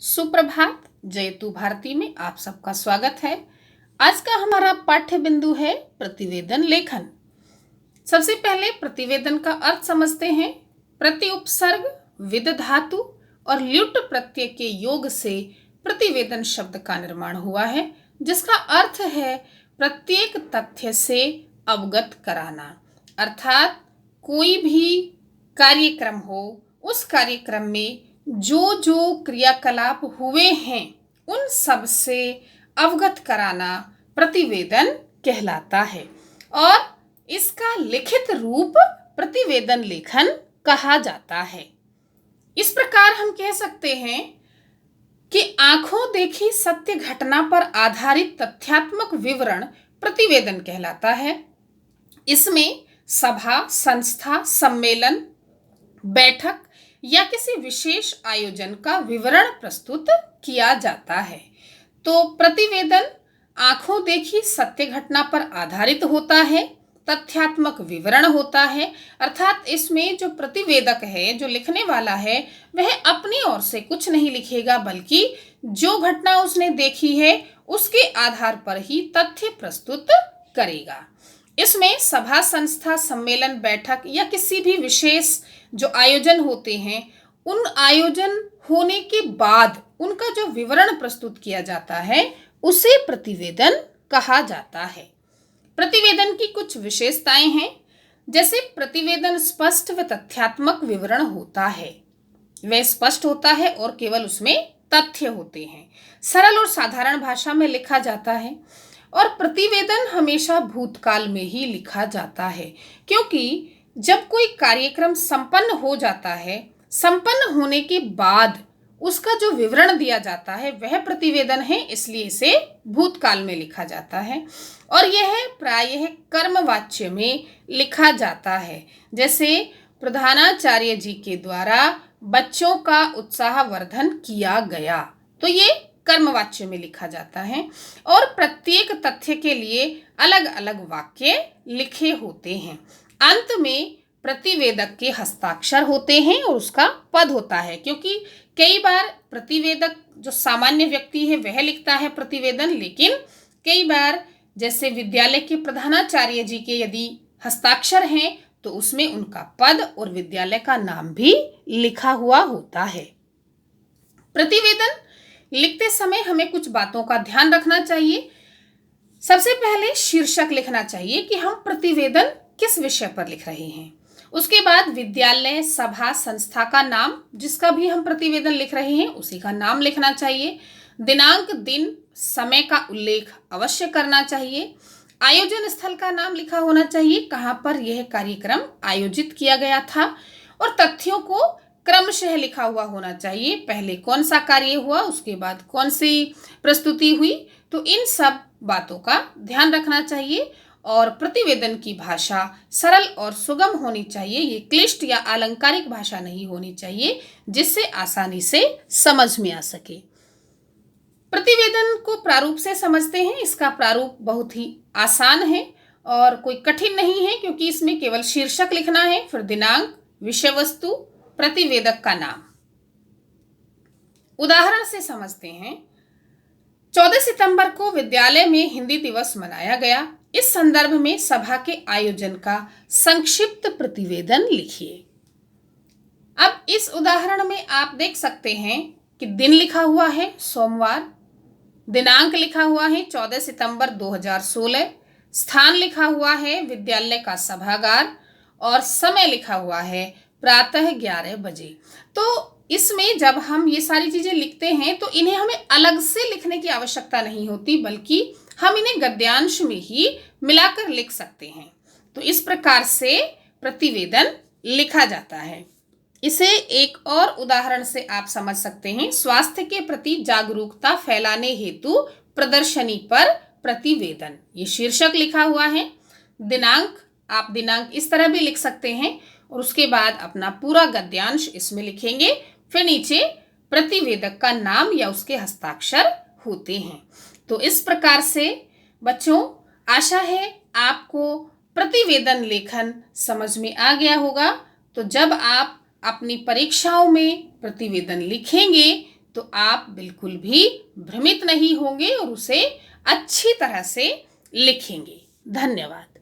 सुप्रभात। जयतु भारती में आप सबका स्वागत है। आज का हमारा पाठ्य बिंदु है प्रतिवेदन लेखन। सबसे पहले प्रतिवेदन का अर्थ समझते हैं। प्रति उपसर्ग, विद धातु और ल्युट प्रत्यय के योग से प्रतिवेदन शब्द का निर्माण हुआ है, जिसका अर्थ है प्रत्येक तथ्य से अवगत कराना। अर्थात कोई भी कार्यक्रम हो, उस कार्यक्रम में जो जो क्रियाकलाप हुए हैं उन सब से अवगत कराना प्रतिवेदन कहलाता है और इसका लिखित रूप प्रतिवेदन लेखन कहा जाता है। इस प्रकार हम कह सकते हैं कि आंखों देखी सत्य घटना पर आधारित तथ्यात्मक विवरण प्रतिवेदन कहलाता है। इसमें सभा, संस्था, सम्मेलन, बैठक या किसी विशेष आयोजन का विवरण प्रस्तुत किया जाता है। तो प्रतिवेदन आंखों देखी सत्य घटना पर आधारित होता है, तथ्यात्मक विवरण होता है। अर्थात इसमें जो प्रतिवेदक है, जो लिखने वाला है, वह अपनी ओर से कुछ नहीं लिखेगा, बल्कि जो घटना उसने देखी है उसके आधार पर ही तथ्य प्रस्तुत करेगा। इसमें सभा, संस्था, सम्मेलन, बैठक या किसी भी विशेष जो आयोजन होते हैं, उन आयोजन होने के बाद उनका जो विवरण प्रस्तुत किया जाता है उसे प्रतिवेदन कहा जाता है। प्रतिवेदन की कुछ विशेषताएं हैं, जैसे प्रतिवेदन स्पष्ट व तथ्यात्मक विवरण होता है। वह स्पष्ट होता है और केवल उसमें तथ्य होते हैं। सरल और साधारण भाषा में लिखा जाता है और प्रतिवेदन हमेशा भूतकाल में ही लिखा जाता है, क्योंकि जब कोई कार्यक्रम संपन्न हो जाता है, संपन्न होने के बाद उसका जो विवरण दिया जाता है वह प्रतिवेदन है, इसलिए इसे भूतकाल में लिखा जाता है। और यह प्रायः कर्मवाच्य में लिखा जाता है, जैसे प्रधानाचार्य जी के द्वारा बच्चों का उत्साहवर्धन किया गया, तो ये कर्मवाच्य में लिखा जाता है। और प्रत्येक तथ्य के लिए अलग अलग वाक्य लिखे होते हैं। अंत में प्रतिवेदक के हस्ताक्षर होते हैं और उसका पद होता है, क्योंकि कई बार प्रतिवेदक जो सामान्य व्यक्ति है वह लिखता है प्रतिवेदन, लेकिन कई बार जैसे विद्यालय के प्रधानाचार्य जी के यदि हस्ताक्षर हैं तो उसमें उनका पद और विद्यालय का नाम भी लिखा हुआ होता है। प्रतिवेदन लिखते समय हमें कुछ बातों का ध्यान रखना चाहिए। सबसे पहले शीर्षक लिखना चाहिए कि हम प्रतिवेदन किस विषय पर लिख रहे हैं। उसके बाद विद्यालय, सभा, संस्था का नाम, जिसका भी हम प्रतिवेदन लिख रहे हैं उसी का नाम लिखना चाहिए। दिनांक, दिन, समय का उल्लेख अवश्य करना चाहिए। आयोजन स्थल का नाम लिखा होना चाहिए, कहाँ पर यह कार्यक्रम आयोजित किया गया था, और तथ्यों को क्रमशः लिखा हुआ होना चाहिए। पहले कौन सा कार्य हुआ, उसके बाद कौन सी प्रस्तुति हुई, तो इन सब बातों का ध्यान रखना चाहिए। और प्रतिवेदन की भाषा सरल और सुगम होनी चाहिए, ये क्लिष्ट या अलंकारिक भाषा नहीं होनी चाहिए, जिससे आसानी से समझ में आ सके। प्रतिवेदन को प्रारूप से समझते हैं। इसका प्रारूप बहुत ही आसान है और कोई कठिन नहीं है, क्योंकि इसमें केवल शीर्षक लिखना है, फिर दिनांक, विषय वस्तु, प्रतिवेदक का नाम। उदाहरण से समझते हैं। 14 सितंबर को विद्यालय में हिंदी दिवस मनाया गया। इस संदर्भ में सभा के आयोजन का संक्षिप्त प्रतिवेदन लिखिए। अब इस उदाहरण में आप देख सकते हैं कि दिन लिखा हुआ है सोमवार, दिनांक लिखा हुआ है 14 सितंबर 2016, स्थान लिखा हुआ है विद्यालय का सभागार और समय लिखा हुआ है प्रातः 11 बजे। तो इसमें जब हम ये सारी चीजें लिखते हैं तो इन्हें हमें अलग से लिखने की आवश्यकता नहीं होती, बल्कि हम इन्हें गद्यांश में ही मिलाकर लिख सकते हैं। तो इस प्रकार से प्रतिवेदन लिखा जाता है। इसे एक और उदाहरण से आप समझ सकते हैं। स्वास्थ्य के प्रति जागरूकता फैलाने हेतु प्रदर्शनी पर प्रतिवेदन, ये शीर्षक लिखा हुआ है। दिनांक, आप दिनांक इस तरह भी लिख सकते हैं और उसके बाद अपना पूरा गद्यांश इसमें लिखेंगे, फिर नीचे प्रतिवेदक का नाम या उसके हस्ताक्षर होते हैं। तो इस प्रकार से बच्चों, आशा है आपको प्रतिवेदन लेखन समझ में आ गया होगा। तो जब आप अपनी परीक्षाओं में प्रतिवेदन लिखेंगे तो आप बिल्कुल भी भ्रमित नहीं होंगे और उसे अच्छी तरह से लिखेंगे। धन्यवाद।